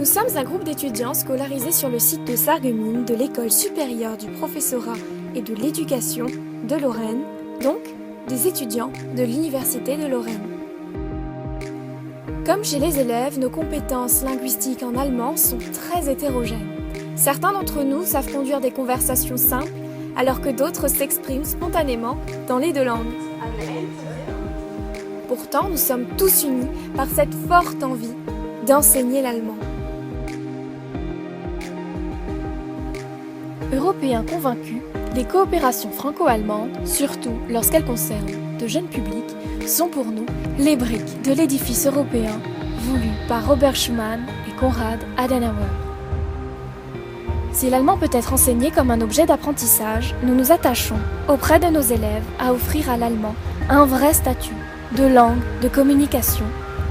sommes un groupe d'étudiants scolarisés sur le site de Sarreguemines de l'École supérieure du professorat et de l'éducation de Lorraine, donc des étudiants de l'Université de Lorraine. Comme chez les élèves, nos compétences linguistiques en allemand sont très hétérogènes. Certains d'entre nous savent conduire des conversations simples, alors que d'autres s'expriment spontanément dans les deux langues. Pourtant, nous sommes tous unis par cette forte envie d'enseigner l'allemand. Européens convaincus, les coopérations franco-allemandes, surtout lorsqu'elles concernent de jeunes publics, sont pour nous les briques de l'édifice européen voulu par Robert Schuman et Konrad Adenauer. Si l'allemand peut être enseigné comme un objet d'apprentissage, nous nous attachons, auprès de nos élèves, à offrir à l'allemand un vrai statut de langue, de communication,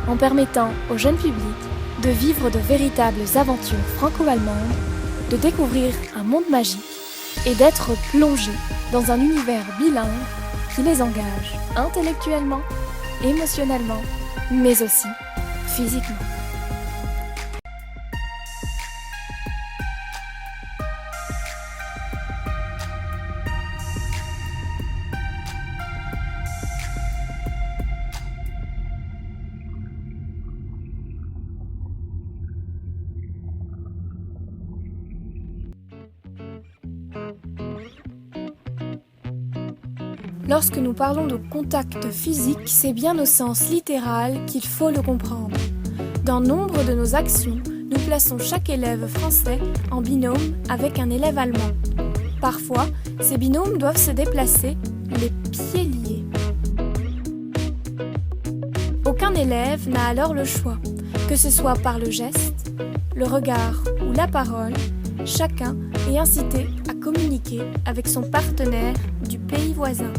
en permettant au jeune public de vivre de véritables aventures franco-allemandes, de découvrir un monde magique et d'être plongés dans un univers bilingue qui les engage intellectuellement, émotionnellement, mais aussi physiquement. Lorsque nous parlons de contact physique, c'est bien au sens littéral qu'il faut le comprendre. Dans nombre de nos actions, nous plaçons chaque élève français en binôme avec un élève allemand. Parfois, ces binômes doivent se déplacer les pieds liés. Aucun élève n'a alors le choix, que ce soit par le geste, le regard ou la parole, chacun est incité à communiquer avec son partenaire du pays voisin.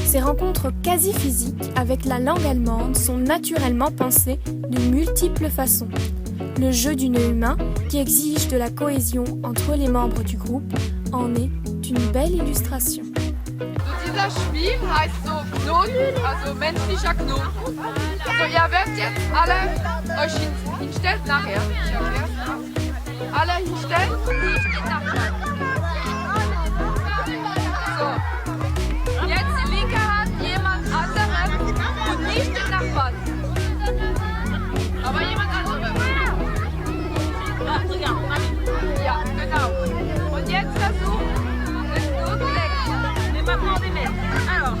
Ces rencontres quasi physiques avec la langue allemande sont naturellement pensées de multiples façons. Le jeu du nœud humain, qui exige de la cohésion entre les membres du groupe, en est une belle illustration. Dieser Schwieb heißt so Knoten, also menschlicher Knoten. So, ihr werdet jetzt alle euch hinstellen, nachher. Alle hinstellen. So, jetzt die linke Hand jemand anderem und nicht den Nachbarn. Aber jemand anderem. Ja, genau. Und jetzt versuchen, es nur zu lenken. Les mamans des mères. Alors.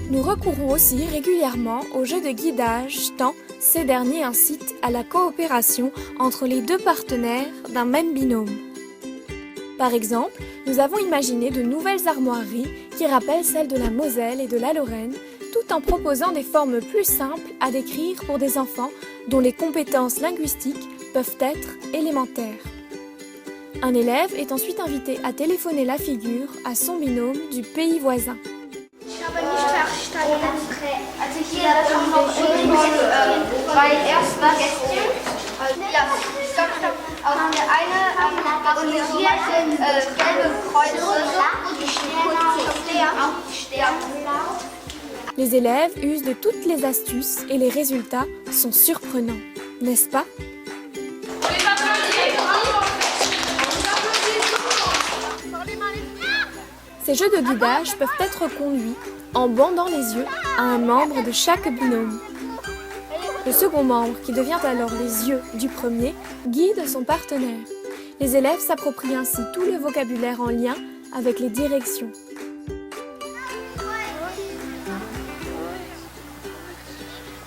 Nous recourons aussi régulièrement aux jeux de guidage, tant ces derniers incitent à la coopération entre les deux partenaires d'un même binôme. Par exemple, nous avons imaginé de nouvelles armoiries qui rappellent celles de la Moselle et de la Lorraine, tout en proposant des formes plus simples à décrire pour des enfants dont les compétences linguistiques peuvent être élémentaires. Un élève est ensuite invité à téléphoner la figure à son binôme du pays voisin. Aber nicht verstanden. Also hier kommen noch zwei ersten Gäste. Ja, stopp. Haben wir eine und hier sind gelbe Kreuze und die Sterne. Les élèves usent de toutes les astuces et les résultats sont surprenants, n'est-ce pas ? Ces jeux de guidage peuvent être conduits en bandant les yeux à un membre de chaque binôme. Le second membre, qui devient alors les yeux du premier, guide son partenaire. Les élèves s'approprient ainsi tout le vocabulaire en lien avec les directions.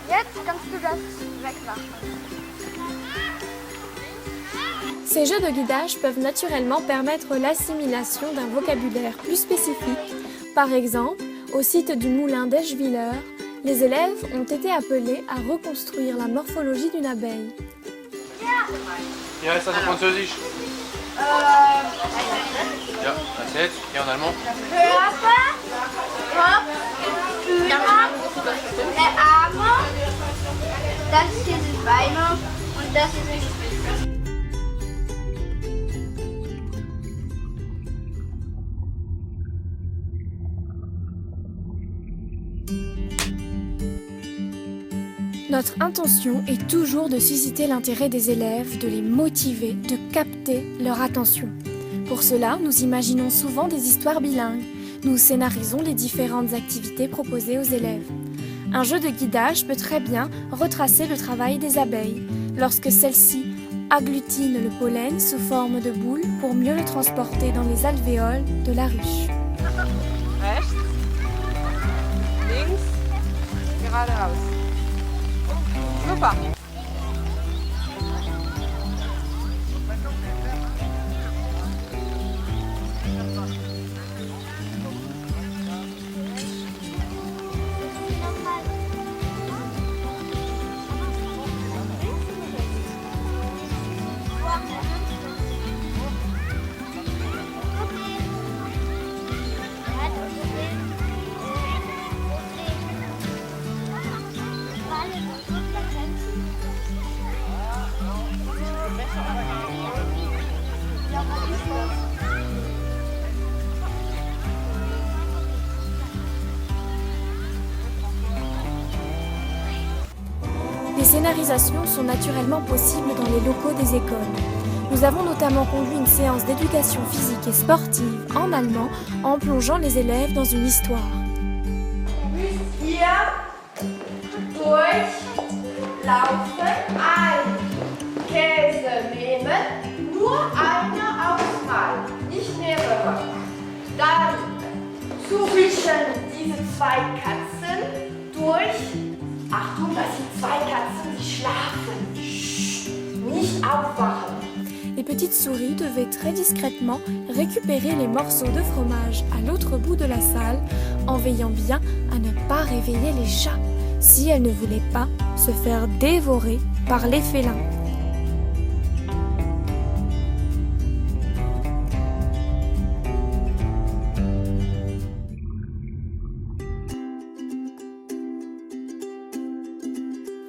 Jetzt kannst du das wegmachen. Ces jeux de guidage peuvent naturellement permettre l'assimilation d'un vocabulaire plus spécifique. Par exemple, au site du moulin d'Eschwiller, les élèves ont été appelés à reconstruire la morphologie d'une abeille. Wie heißt das auf Französisch? Ja, erzählt. Ja, en allemand? Körper, Kopf, Füße, Arme. Das hier sind Beine und das hier sind Füße. Notre intention est toujours de susciter l'intérêt des élèves, de les motiver, de capter leur attention. Pour cela, nous imaginons souvent des histoires bilingues. Nous scénarisons les différentes activités proposées aux élèves. Un jeu de guidage peut très bien retracer le travail des abeilles, lorsque celles-ci agglutinent le pollen sous forme de boule pour mieux le transporter dans les alvéoles de la ruche. Rechts, links, geradeaus. Super. Les scénarisations sont naturellement possibles dans les locaux des écoles. Nous avons notamment conduit une séance d'éducation physique et sportive en allemand en plongeant les élèves dans une histoire. Müsst ihr durchlaufen, einen Käse nehmen, nur eine Auswahl, nicht mehrere. Dann zwischen diese zwei Katzen durch. Achtung, das sind zwei Katzen, die schlafen. Psst, nicht aufwachen. Les petites souris devaient très discrètement récupérer les morceaux de fromage à l'autre bout de la salle en veillant bien à ne pas réveiller les chats si elles ne voulaient pas se faire dévorer par les félins.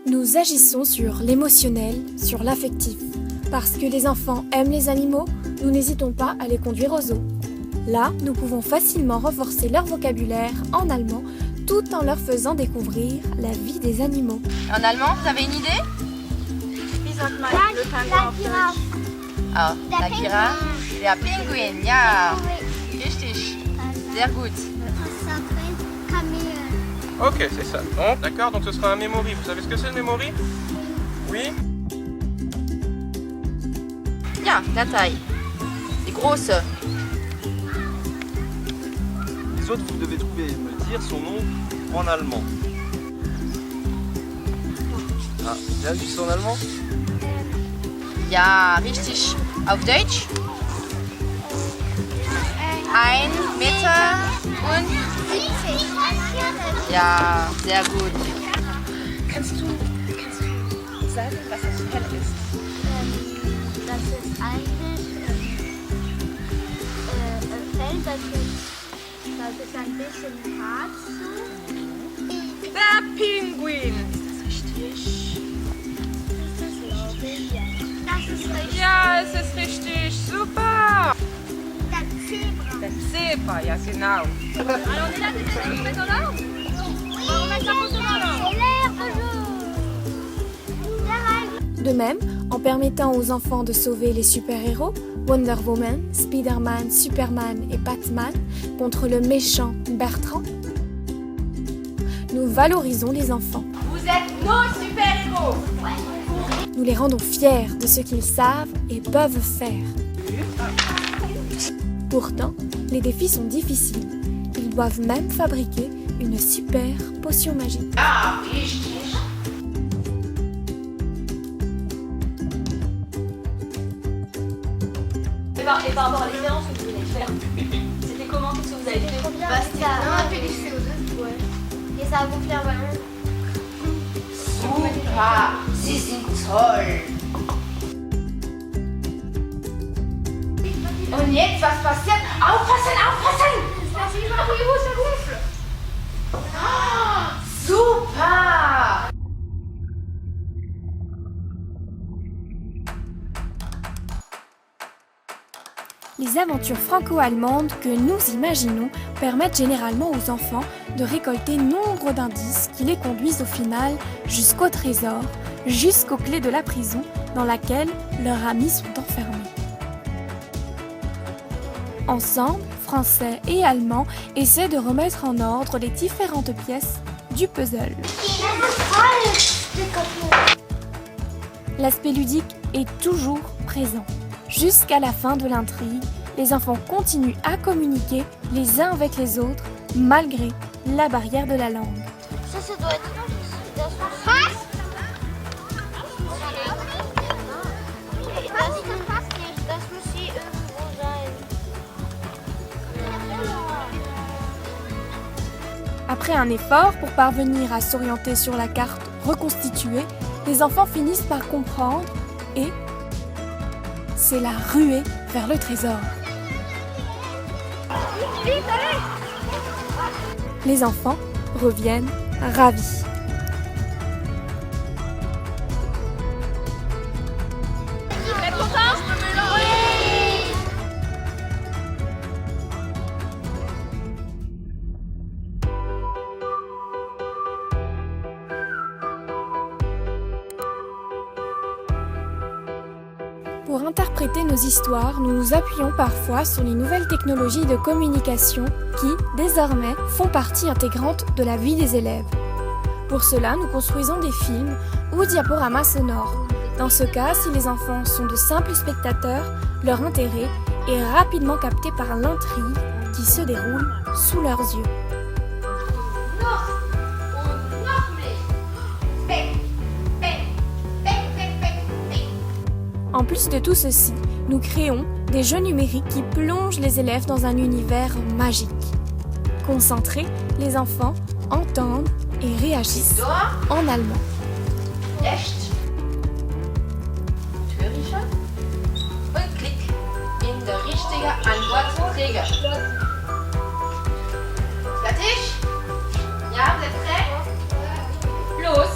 Nous agissons sur l'émotionnel, sur l'affectif. Parce que les enfants aiment les animaux, nous n'hésitons pas à les conduire au zoo. Là, nous pouvons facilement renforcer leur vocabulaire en allemand tout en leur faisant découvrir la vie des animaux. En allemand, vous avez une idée? La Giraffe. Ah, la Giraffe, der Pinguin, ja, richtig, sehr gut. Ça s'appelle Kamel. Ok, c'est ça. Bon, d'accord, donc ce sera un memory. Vous savez ce que c'est le memory? Oui? Ja, la taille, c'est grosse. Les autres, vous devez trouver, me dire son nom en allemand. Ah, bien juste en allemand? Ja, richtig. Auf Deutsch? 1 Meter und... Ja, sehr gut. Kannst du sagen, was das Fell ist? Das ist eigentlich Fell, das ist ein bisschen hart so. Der Pinguin. Das ist richtig. Ja, es ist richtig. Super. Der Zebra. Der Zebra, ja genau. De même, en permettant aux enfants de sauver les super-héros, Wonder Woman, Spider-Man, Superman et Batman, contre le méchant Bertrand, nous valorisons les enfants. Vous êtes nos super-héros. Nous les rendons fiers de ce qu'ils savent et peuvent faire. Pourtant, les défis sont difficiles. Ils doivent même fabriquer une super potion magique. Et par rapport à l'expérience que vous venez de faire, c'était comment? Qu'est-ce que vous avez fait? C'était un peu du CO2. Ouais. Et ça a gonflé un ballon. Super, Sie sind toll. Und jetzt, was passiert? Aufpassen, aufpassen! Ah, super! Les aventures franco-allemandes que nous imaginons permettent généralement aux enfants de récolter nombre d'indices qui les conduisent au final jusqu'au trésor, jusqu'aux clés de la prison dans laquelle leurs amis sont enfermés. Ensemble, Français et Allemands essaient de remettre en ordre les différentes pièces du puzzle. L'aspect ludique est toujours présent. Jusqu'à la fin de l'intrigue, les enfants continuent à communiquer les uns avec les autres malgré la barrière de la langue. Ça doit être... Das muss hier irgendwo sein. Après un effort pour parvenir à s'orienter sur la carte reconstituée, les enfants finissent par comprendre et c'est la ruée vers le trésor. Les enfants reviennent ravis. Pour interpréter nos histoires, nous nous appuyons parfois sur les nouvelles technologies de communication qui, désormais, font partie intégrante de la vie des élèves. Pour cela, nous construisons des films ou diaporamas sonores. Dans ce cas, si les enfants sont de simples spectateurs, leur intérêt est rapidement capté par l'intrigue qui se déroule sous leurs yeux. En plus de tout ceci, nous créons des jeux numériques qui plongent les élèves dans un univers magique. Concentrés, les enfants entendent et réagissent en allemand. Rechts. Türchen. Und klick in der richtige Antwortträger. Fertig? Ja, vous êtes prêts? Los!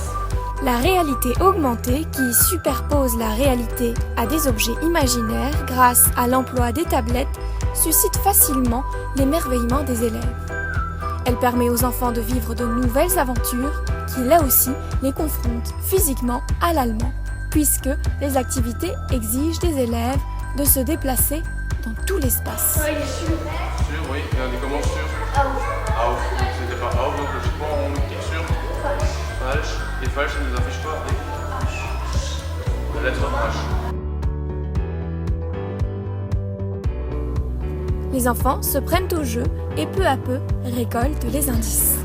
La réalité augmentée qui superpose la réalité à des objets imaginaires grâce à l'emploi des tablettes suscite facilement l'émerveillement des élèves. Elle permet aux enfants de vivre de nouvelles aventures qui, là aussi, les confrontent physiquement à l'allemand, puisque les activités exigent des élèves de se déplacer dans tout l'espace. Sûr, oui. Il y a des commandes sur. Auf. C'était pas auf, donc logiquement on clique sur. Falsch. Et falsch, ça nous affiche quoi? La lettre H. Les enfants se prennent au jeu et peu à peu récoltent les indices.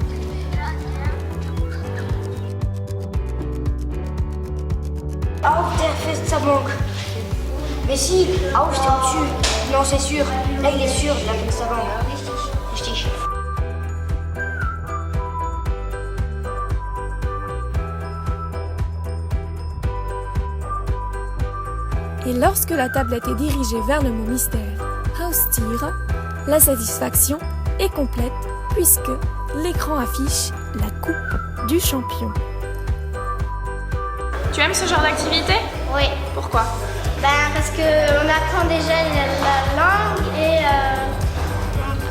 Auf der Fensterbank. Mais si, auf, c'est au-dessus. Non, c'est sûr. Là, il est sûr, la Fensterbank. Richtig. Et lorsque la tablette est dirigée vers le mot mystère Haustiere, la satisfaction est complète puisque l'écran affiche la coupe du champion. Tu aimes ce genre d'activité? Oui. Pourquoi? Parce qu'on apprend déjà la langue et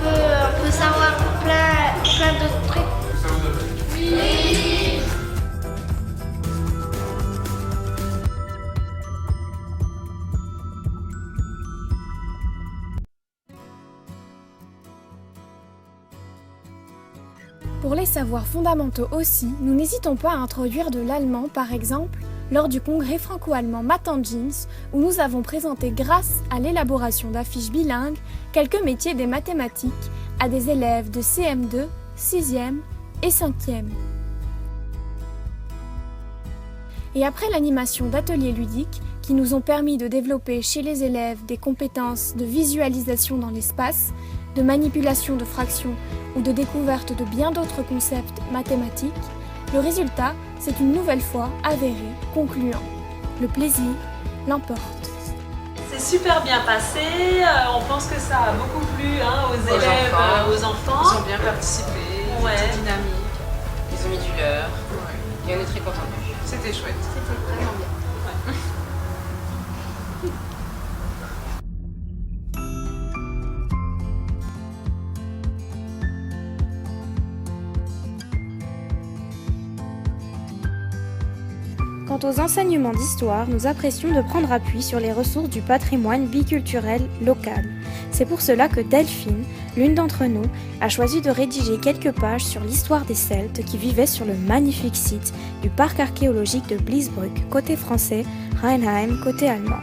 on peut savoir plein d'autres trucs. Ça vous donne? Pour les savoirs fondamentaux aussi, nous n'hésitons pas à introduire de l'allemand, par exemple, lors du congrès franco-allemand Math & Jeans, où nous avons présenté, grâce à l'élaboration d'affiches bilingues, quelques métiers des mathématiques à des élèves de CM2, 6e et 5e. Et après l'animation d'ateliers ludiques, qui nous ont permis de développer chez les élèves des compétences de visualisation dans l'espace, de manipulation de fractions ou de découverte de bien d'autres concepts mathématiques, le résultat, c'est une nouvelle fois avéré, concluant. Le plaisir l'emporte. C'est s'est super bien passé. On pense que ça a beaucoup plu aux élèves, aux enfants. Ils ont bien participé, Ouais. c'était dynamique, ils ont mis du leur. Ouais. Et on est très contents. C'était chouette. C'était vraiment bien. Quant aux enseignements d'histoire, nous apprécions de prendre appui sur les ressources du patrimoine biculturel local. C'est pour cela que Delphine, l'une d'entre nous, a choisi de rédiger quelques pages sur l'histoire des Celtes qui vivaient sur le magnifique site du parc archéologique de Bliesbrück, côté français, Rheinheim, côté allemand.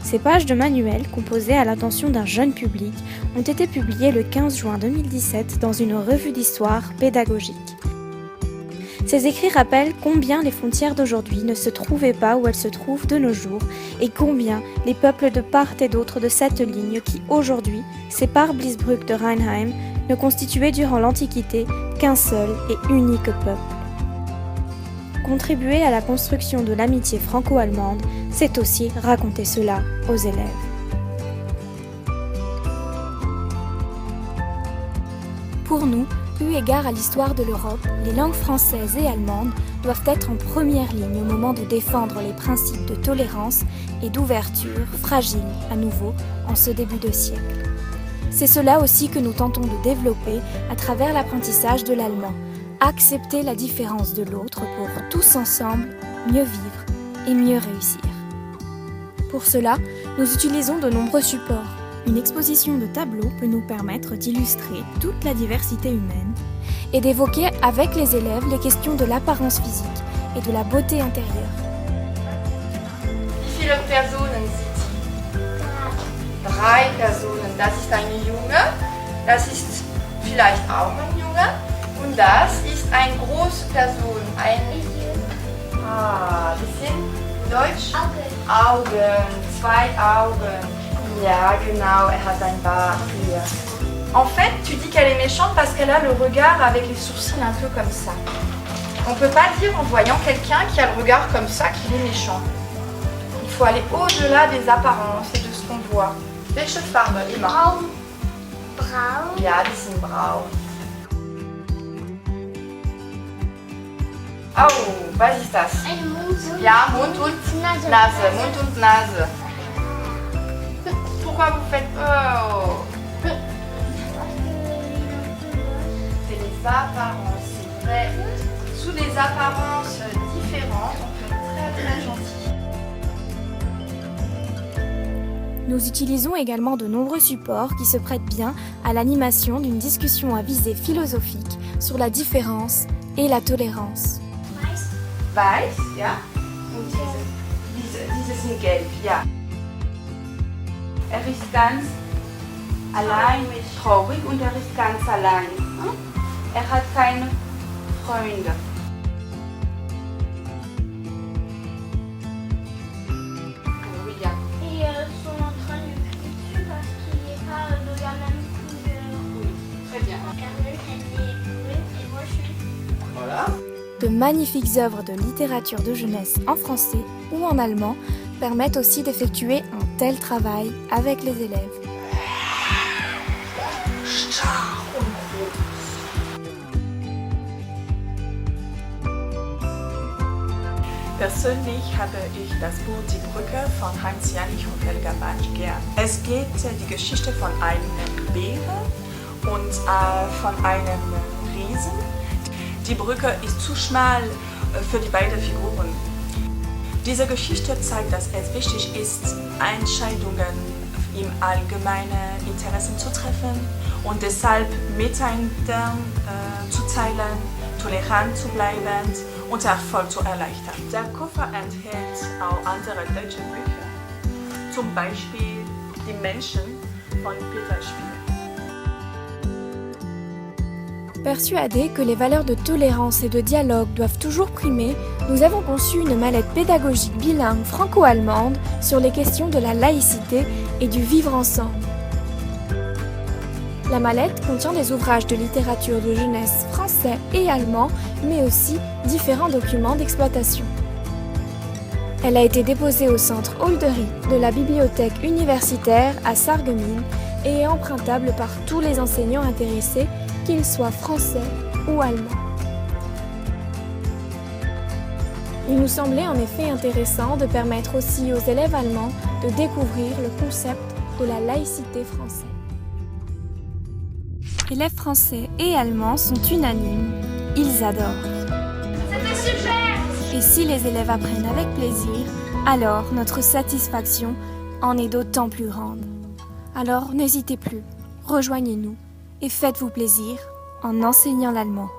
Ces pages de manuel, composées à l'attention d'un jeune public, ont été publiées le 15 juin 2017 dans une revue d'histoire pédagogique. Ces écrits rappellent combien les frontières d'aujourd'hui ne se trouvaient pas où elles se trouvent de nos jours et combien les peuples de part et d'autre de cette ligne qui aujourd'hui sépare Bliesbrück de Rheinheim ne constituaient durant l'Antiquité qu'un seul et unique peuple. Contribuer à la construction de l'amitié franco-allemande, c'est aussi raconter cela aux élèves. Pour nous, eu égard à l'histoire de l'Europe, les langues françaises et allemandes doivent être en première ligne au moment de défendre les principes de tolérance et d'ouverture, fragiles à nouveau en ce début de siècle. C'est cela aussi que nous tentons de développer à travers l'apprentissage de l'allemand. Accepter la différence de l'autre pour tous ensemble mieux vivre et mieux réussir. Pour cela, nous utilisons de nombreux supports. Une exposition de tableaux peut nous permettre d'illustrer toute la diversité humaine et d'évoquer avec les élèves les questions de l'apparence physique et de la beauté intérieure. Wie viele Personen sind Sie? 3 Personen. Das ist ein Junge, das ist vielleicht auch ein Junge und das ist eine große Person. Bisschen Deutsch? Augen, 2 Augen. Ja, genau, er hat ein Bart hier. En fait, tu dis qu'elle est méchante parce qu'elle a le regard avec les sourcils un peu comme ça. On ne peut pas dire en voyant quelqu'un qui a le regard comme ça qu'il est méchant. Il faut aller au-delà des apparences et de ce qu'on voit. Welche Farbe immer? Braun. Braun. Ja, die sind braun. Oh, was ist das? Ein Mund. Ja, Mund und Nase. Nase. Mund und Nase. Pourquoi vous faites peur? C'est les apparences, c'est vrai. Sous des apparences différentes, on peut être très très gentil. Nous utilisons également de nombreux supports qui se prêtent bien à l'animation d'une discussion à visée philosophique sur la différence et la tolérance. Weiß, ja? Und diese sind gelb, ja. Er ist ganz allein, traurig und er ist ganz allein. Er hat keine Freunde. Oui, ja. Et ils sont en train de cliquer dessus parce qu'il n'est pas de la même couleur. Très bien. Carmen, elle est bleue et moi je suis. Voilà. De magnifiques œuvres de littérature de jeunesse en français ou en allemand permettent aussi d'effectuer un tel travail avec les élèves. Persönlich habe ich das Buch Die Brücke von Heinz Janich und Helga Bartsch gern. Es geht die Geschichte von einem Bären und von einem Riesen. Die Brücke ist zu schmal für die beiden Figuren. Diese Geschichte zeigt, dass es wichtig ist, Entscheidungen im allgemeinen Interessen zu treffen und deshalb miteinander zu teilen, tolerant zu bleiben und Erfolg zu erleichtern. Der Koffer enthält auch andere deutsche Bücher, zum Beispiel Die Menschen von Peter Spiel. Persuadés que les valeurs de tolérance et de dialogue doivent toujours primer, nous avons conçu une mallette pédagogique bilingue franco-allemande sur les questions de la laïcité et du vivre ensemble. La mallette contient des ouvrages de littérature de jeunesse français et allemand, mais aussi différents documents d'exploitation. Elle a été déposée au centre Oldery de la bibliothèque universitaire à Sarreguemines et est empruntable par tous les enseignants intéressés, qu'ils soient français ou allemands. Il nous semblait en effet intéressant de permettre aussi aux élèves allemands de découvrir le concept de la laïcité française. Élèves français et allemands sont unanimes, ils adorent. C'était super! Et si les élèves apprennent avec plaisir, alors notre satisfaction en est d'autant plus grande. Alors n'hésitez plus, rejoignez-nous et faites-vous plaisir en enseignant l'allemand.